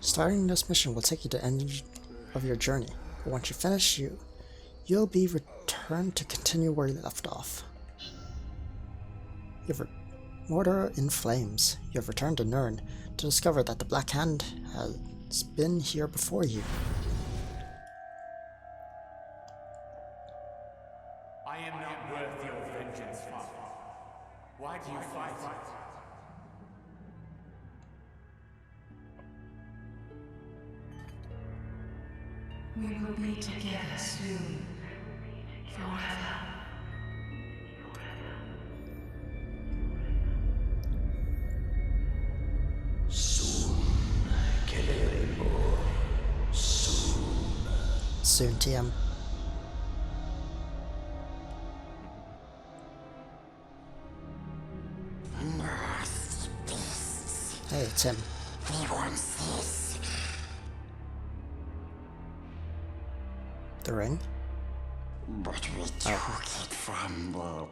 Starting this mission will take you to the end of your journey, but once you finish, you'll be returned to continue where you left off. Mordor in flames. You have returned to Nirn to discover that the Black Hand has been here before you. I am not worth your vengeance, Father. Why do you fight it? We will be together soon, forever. Soon, TM. Hey, Tim. We want this. The ring? But we took it from them.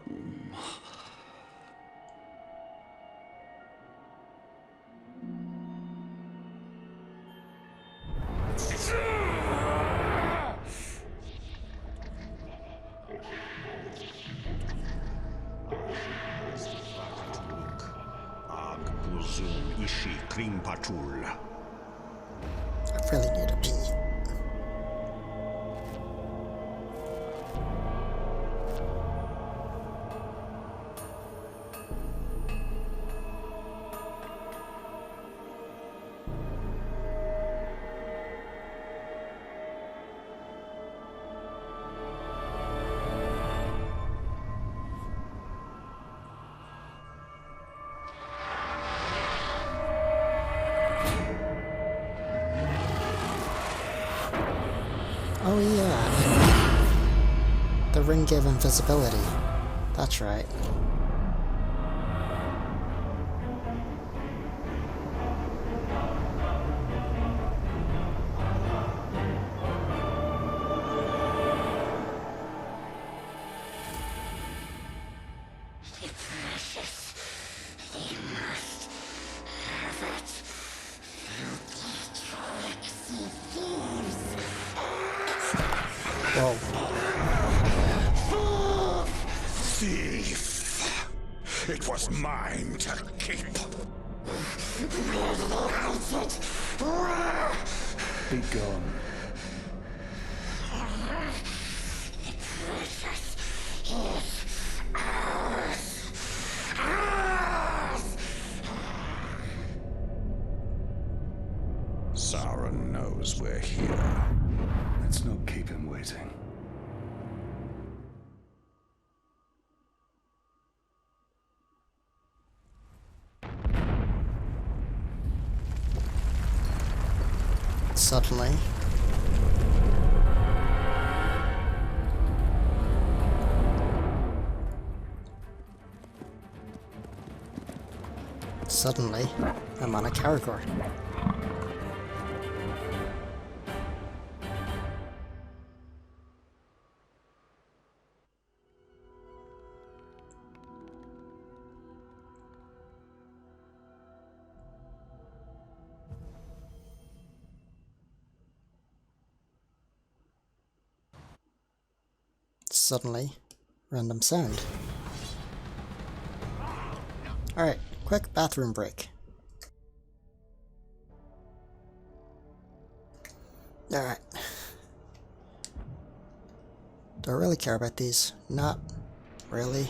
I really need a pee. Oh yeah, the ring gave invisibility. That's right. The precious. They must have it. Filthy, tricksy thieves. Whoa. Thief! It was mine to keep. Where did they hide it? Where? Be gone. The precious is ours. Ours! Sauron knows we're here. Let's not keep him waiting. Suddenly. Suddenly, I'm on a Caragor. Suddenly, random sound. Alright, quick bathroom break. Alright. Do I really care about these? Not really.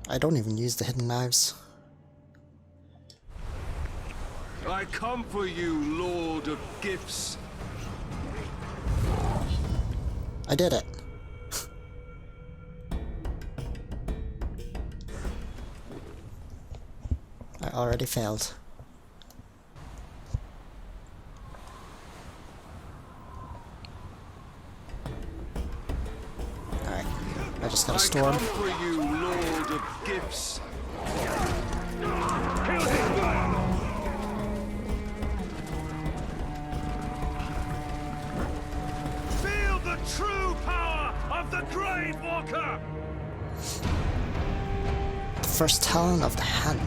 I don't even use the hidden knives. I come for you, Lord of Gifts. I did it. I already failed. Alright, I just got a storm. I come for you, Lord of Gifts. Feel the true power of the Grave Walker. first talent of the hand.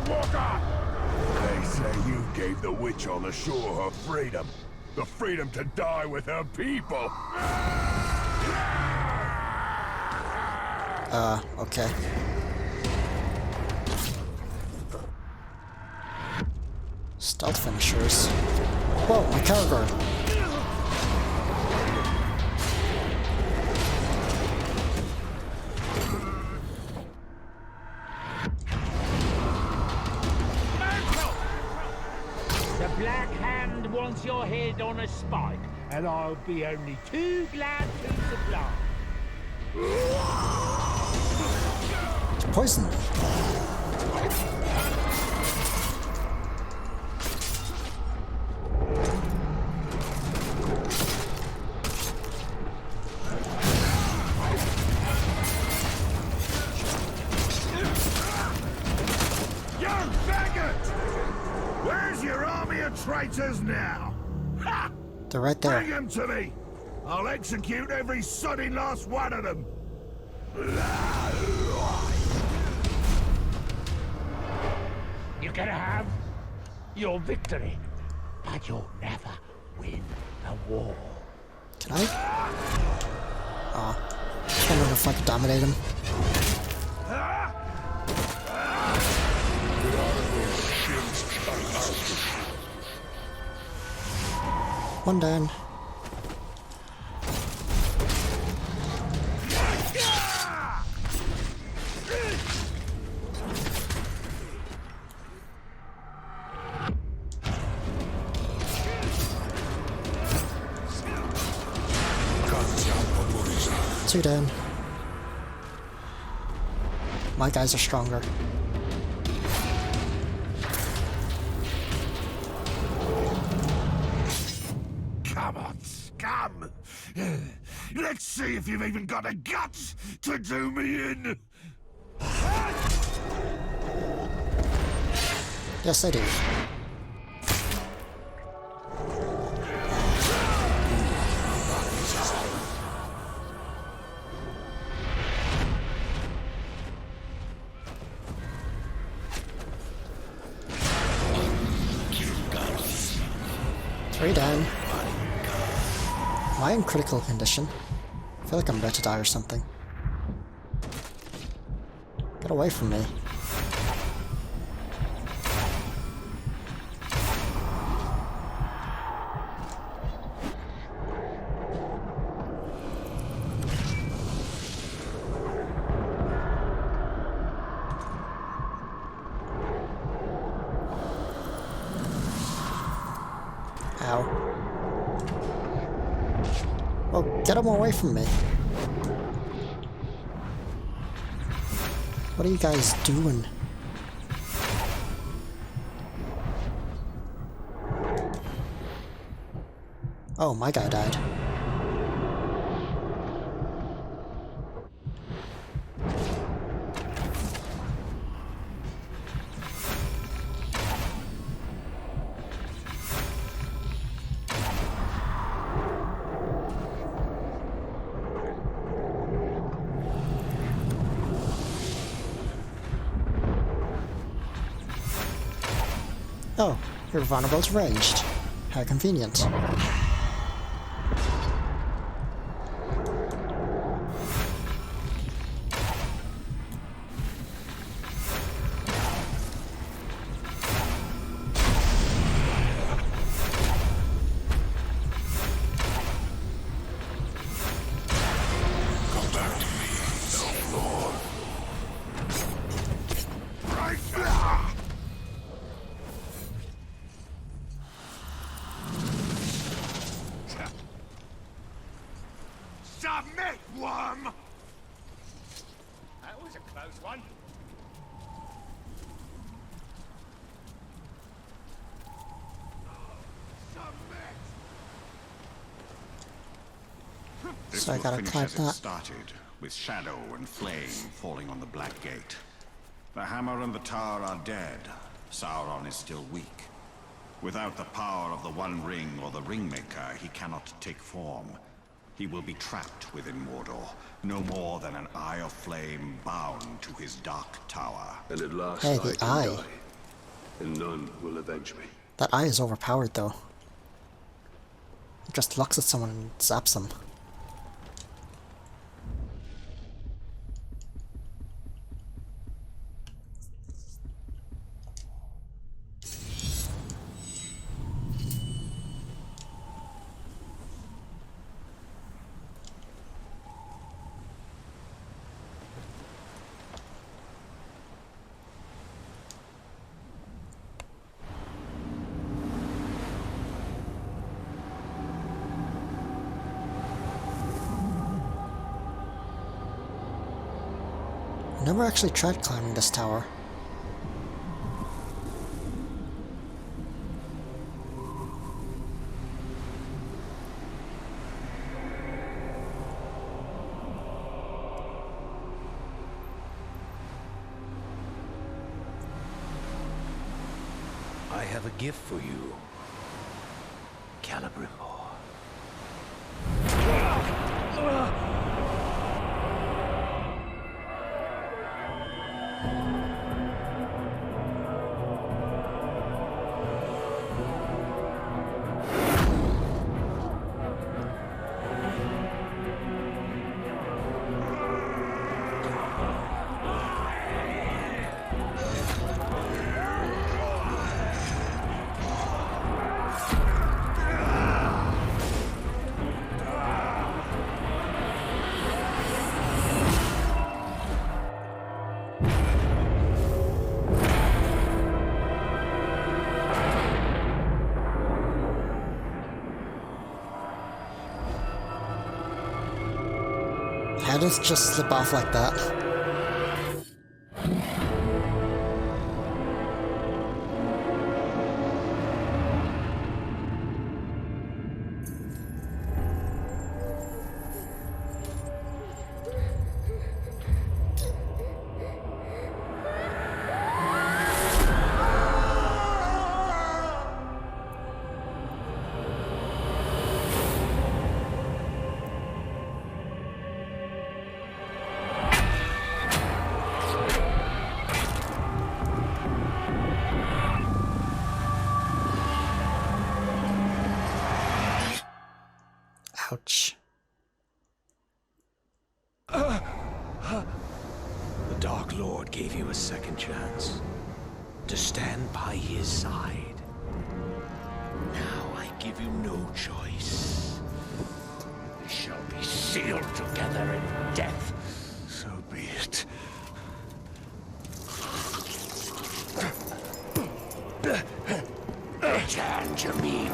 Walker! They say you gave the witch on the shore her freedom. The freedom to die with her people. Okay. Stealth finishers. Whoa, my character. The Black Hand wants your head on a spike, and I'll be only too glad to supply. Poison me. You faggot! Where's your army of traitors now? Ha! They're right Bring there. them to me! I'll execute every sodding last one of them! You're gonna have your victory, but you'll never win the war. Can I? Just wondering if I could dominate him. One down. Two down. My guys are stronger. Come on, scum! Let's see if you've even got the guts to do me in! Yes, I do. Three down. Am I in critical condition? I feel like I'm about to die or something. Get away from me. Ow. Well, get him away from me. What are you guys doing? Oh, my guy died. Oh, your vulnerable's raged. How convenient. Submit, worm! That was a close one. This So I will gotta finish climb as it that. started, with shadow and flame falling on the Black Gate. The hammer and the tower are dead. Sauron is still weak. Without the power of the One Ring or the Ringmaker, he cannot take form. He will be trapped within Mordor, no more than an eye of flame bound to his dark tower. And at last Hey, I the can eye. die, and none will avenge me. That eye is overpowered, though. It just looks at someone and zaps them. I never actually tried climbing this tower. I have a gift for you, Celebrimbor. How does it just slip off like that? Ouch. The Dark Lord gave you a second chance to stand by his side. Now I give you no choice. We shall be sealed together in death. So be it. Return to me,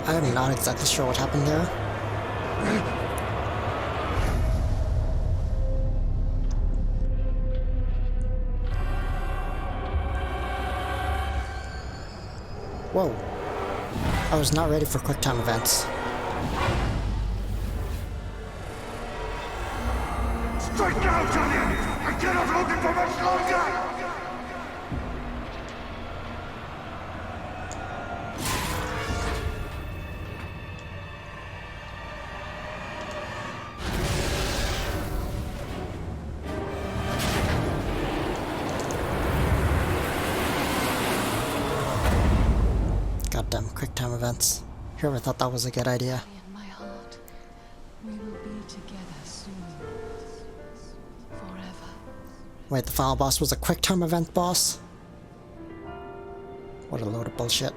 I'm not exactly sure what happened there. Whoa. I was not ready for quick time events. Strike now, Julian! I cannot hold it for much longer! Goddamn quick time events. Whoever thought that was a good idea. In my heart, we will be together soon. Forever. Wait, the final boss was a quick time event boss? What a load of bullshit.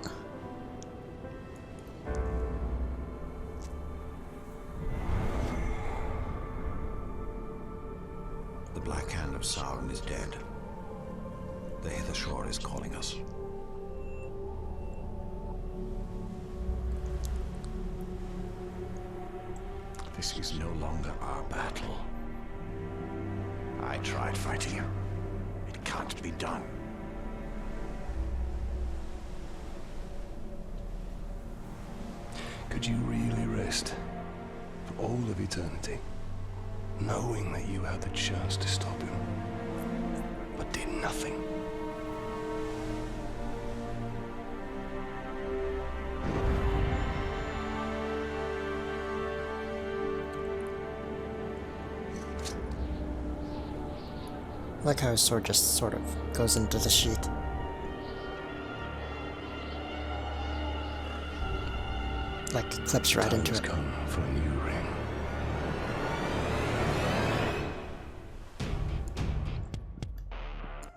The Black Hand of Sauron is dead. The Hither Shore is calling us. This is no longer our battle. I tried fighting you. It can't be done. Could you really rest for all of eternity, knowing that you had the chance to stop him, but did nothing? I like how his sword just sort of goes into the sheath. Like clips right into Time's it. come for a new ring.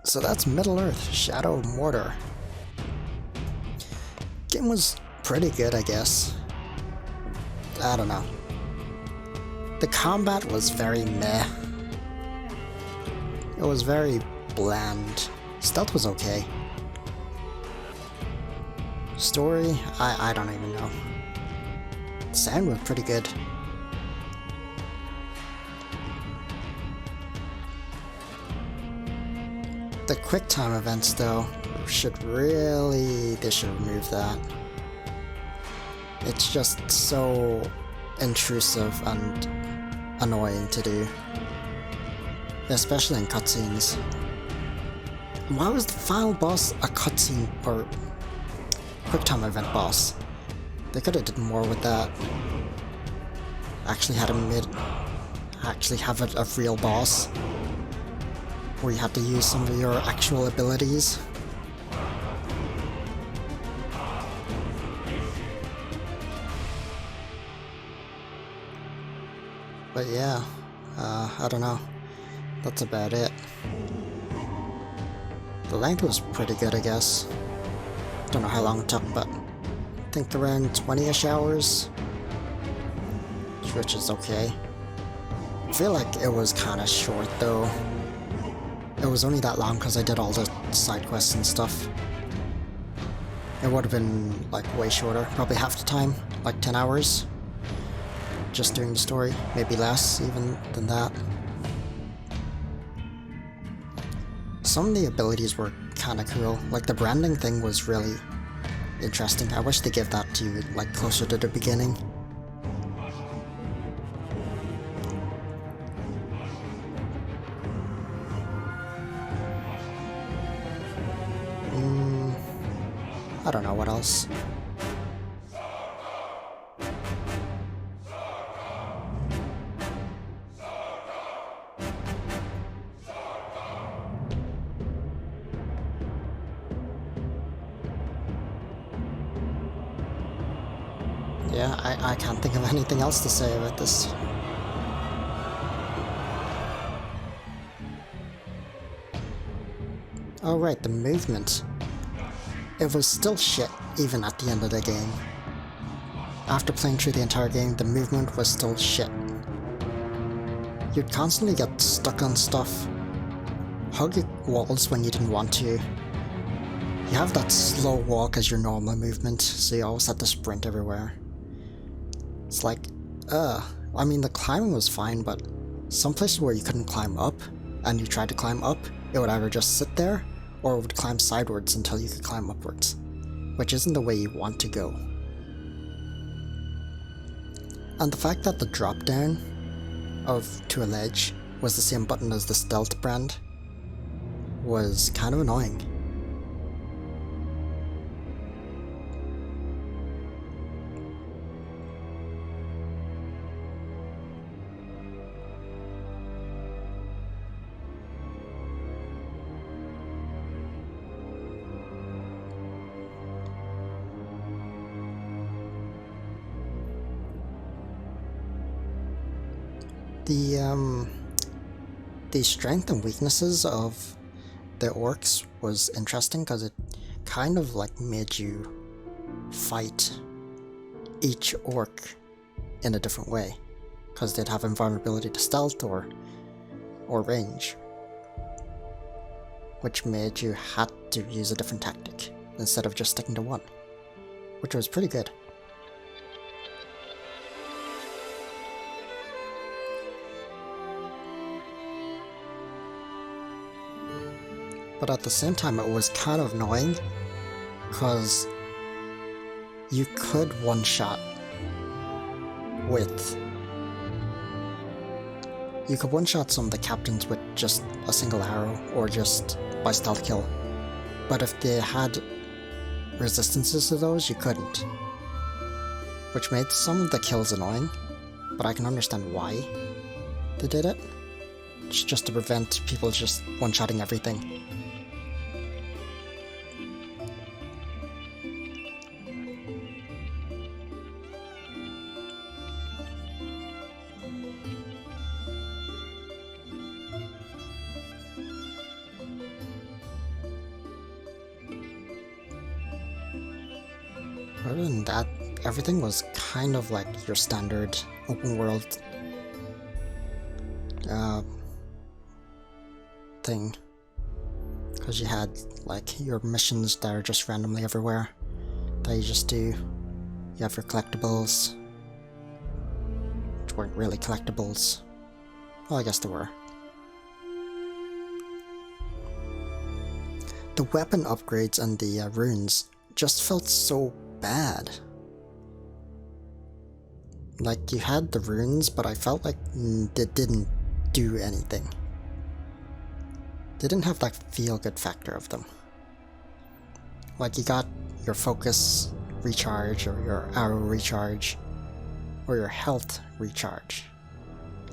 So that's Middle-earth, Shadow of Mordor. Game was pretty good, I guess. I don't know. The combat was very meh. It was very bland. Stealth was okay. Story, I don't even know. Sound was pretty good. The quick time events though, they should remove that. It's just so intrusive and annoying to do. Especially in cutscenes. Why was the final boss a cutscene or quick time event boss? They could have did more with that. Actually have it a real boss. Where you have to use some of your actual abilities. But yeah, I don't know. That's about it. The length was pretty good, I guess. Don't know how long it took, but I think around 20-ish hours. Which is okay. I feel like it was kinda short though. It was only that long because I did all the side quests and stuff. It would have been like way shorter, probably half the time, like 10 hours. Just doing the story, maybe less even than that. Some of the abilities were kinda cool, like the branding thing was really interesting. I wish they gave that to you like closer to the beginning. I don't know what else. Yeah, I can't think of anything else to say about this. Oh right, the movement. It was still shit, even at the end of the game. After playing through the entire game, the movement was still shit. You'd constantly get stuck on stuff, hug walls when you didn't want to. You have that slow walk as your normal movement, so you always had to sprint everywhere. It's like, I mean the climbing was fine, but some places where you couldn't climb up, and you tried to climb up, it would either just sit there, or it would climb sidewards until you could climb upwards, which isn't the way you want to go. And the fact that the drop down to a ledge was the same button as the stealth brand was kind of annoying. The strength and weaknesses of the orcs was interesting because it kind of like made you fight each orc in a different way, because they'd have invulnerability to stealth or range, which made you had to use a different tactic instead of just sticking to one, which was pretty good. But at the same time, it was kind of annoying, because you could one-shot with... You could one-shot some of the captains with just a single arrow, or just by stealth kill. But if they had resistances to those, you couldn't. Which made some of the kills annoying, but I can understand why they did it. It's just to prevent people just one-shotting everything. Other than that, everything was kind of like your standard open world thing. Because you had like your missions that are just randomly everywhere that you just do. You have your collectibles, which weren't really collectibles. Well, I guess they were. The weapon upgrades and the runes just felt so bad. Like, you had the runes, but I felt like they didn't do anything. They didn't have that feel-good factor of them. Like, you got your focus recharge, or your arrow recharge, or your health recharge.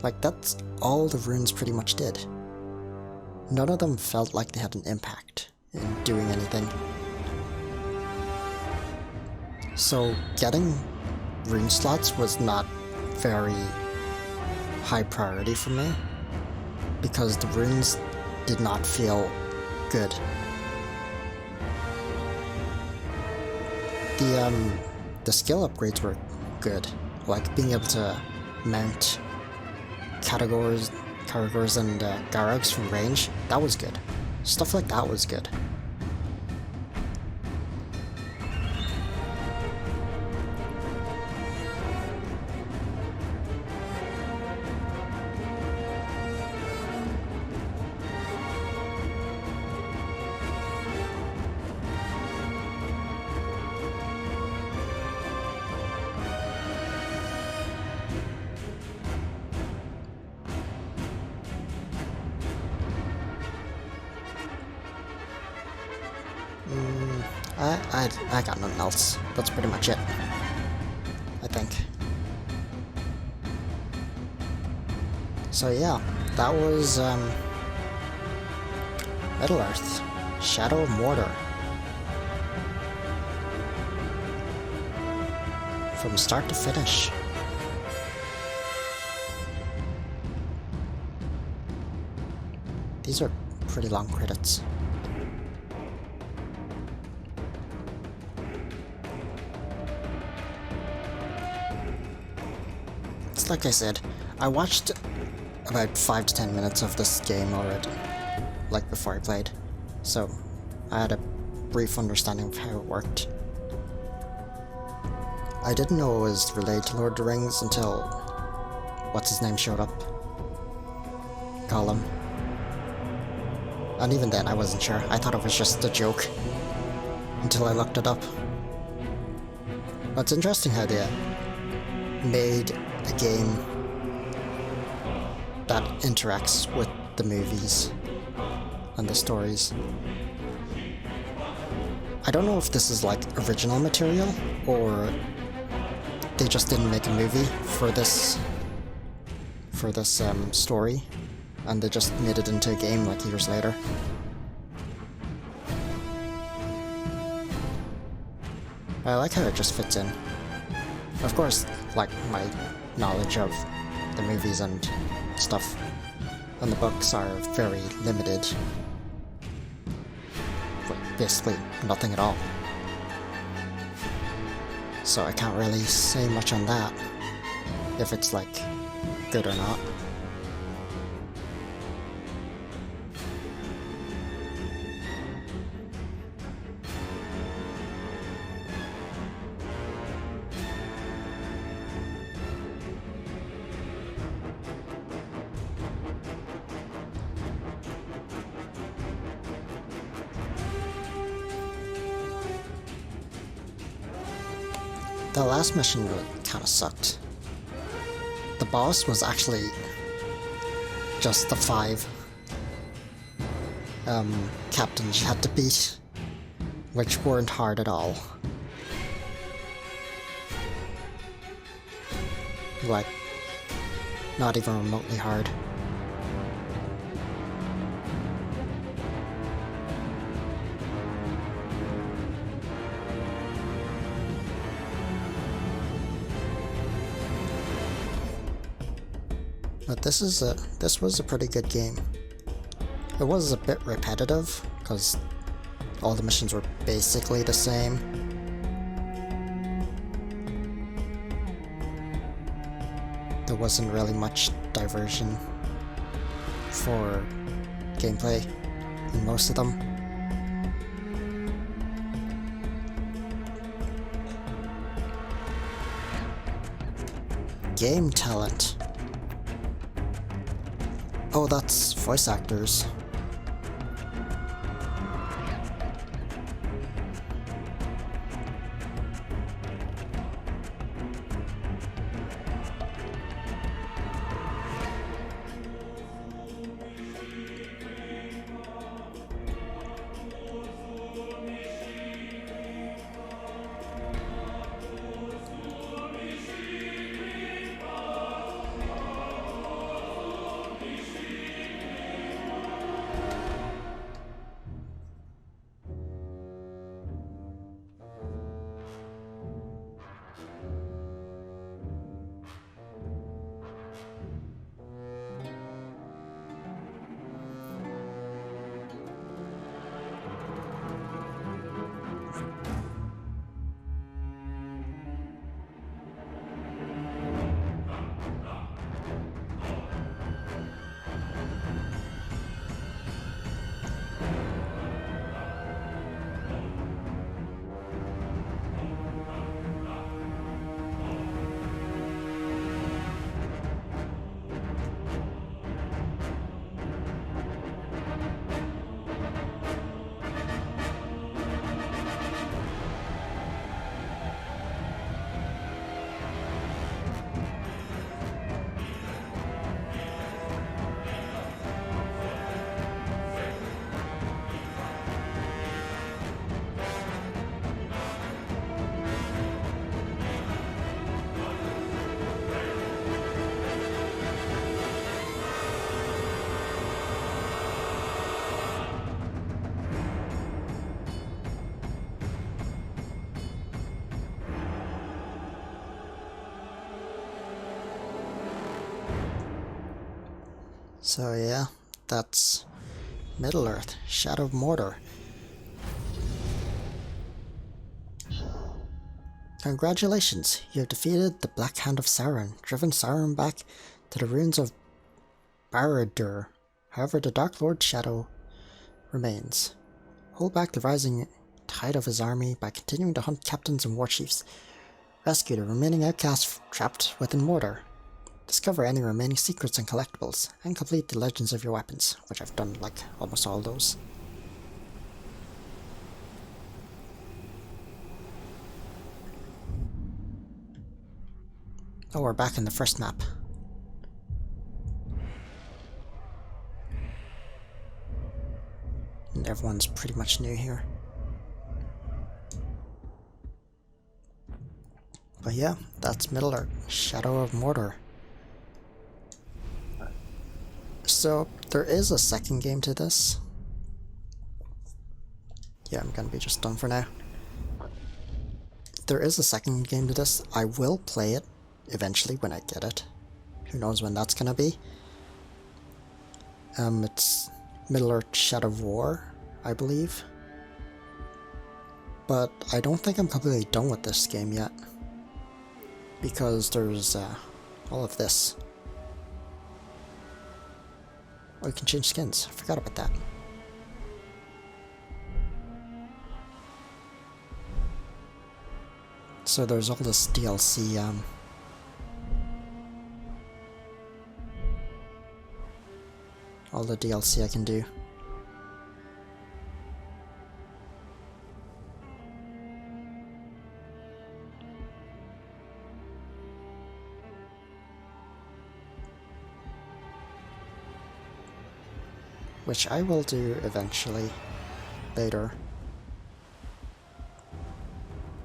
Like, that's all the runes pretty much did. None of them felt like they had an impact in doing anything. So getting rune slots was not very high priority for me, because the runes did not feel good. The skill upgrades were good, like being able to mount Caragors and Garags from range. That was good. Stuff like that was good. I got nothing else. That's pretty much it, I think. So yeah, that was Middle-earth, Shadow of Mordor. From start to finish. These are pretty long credits. Like I said, I watched about 5 to 10 minutes of this game already, like before I played, so I had a brief understanding of how it worked. I didn't know it was related to Lord of the Rings until what's-his-name showed up. Gollum. And even then I wasn't sure, I thought it was just a joke, until I looked it up. But it's interesting how they made a game that interacts with the movies and the stories. I don't know if this is like original material, or they just didn't make a movie for this story, and they just made it into a game like years later. I like how it just fits in. Of course, like, my knowledge of the movies and stuff and the books are very limited. But basically nothing at all. So I can't really say much on that, if it's like good or not. The last mission really kinda sucked. the boss was actually just the 5 captains you had to beat, which weren't hard at all. Like, not even remotely hard. But this was a pretty good game. It was a bit repetitive, because all the missions were basically the same. There wasn't really much diversion for gameplay in most of them. Game talent. Oh, that's voice actors. So yeah, that's Middle-earth, Shadow of Mordor. Congratulations, you have defeated the Black Hand of Sauron, driven Sauron back to the ruins of Barad-dûr. However, the Dark Lord's shadow remains. Hold back the rising tide of his army by continuing to hunt captains and war chiefs. Rescue the remaining outcasts trapped within Mordor. Discover any remaining secrets and collectibles, and complete the legends of your weapons, which I've done like almost all those. Oh, we're back in the first map. And everyone's pretty much new here. But yeah, that's Middle-earth, Shadow of Mordor. So, there is a second game to this. Yeah, I'm gonna be just done for now. There is a second game to this. I will play it eventually when I get it. Who knows when that's gonna be. It's Middle-earth Shadow of War, I believe. But I don't think I'm completely done with this game yet. Because there's all of this. Oh, you can change skins. I forgot about that. So there's all this DLC, all the DLC I can do. which I will do eventually, later.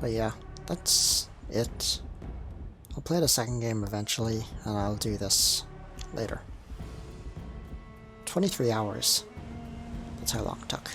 But yeah, that's it. I'll play the second game eventually, and I'll do this later. 23 hours. That's how long it took.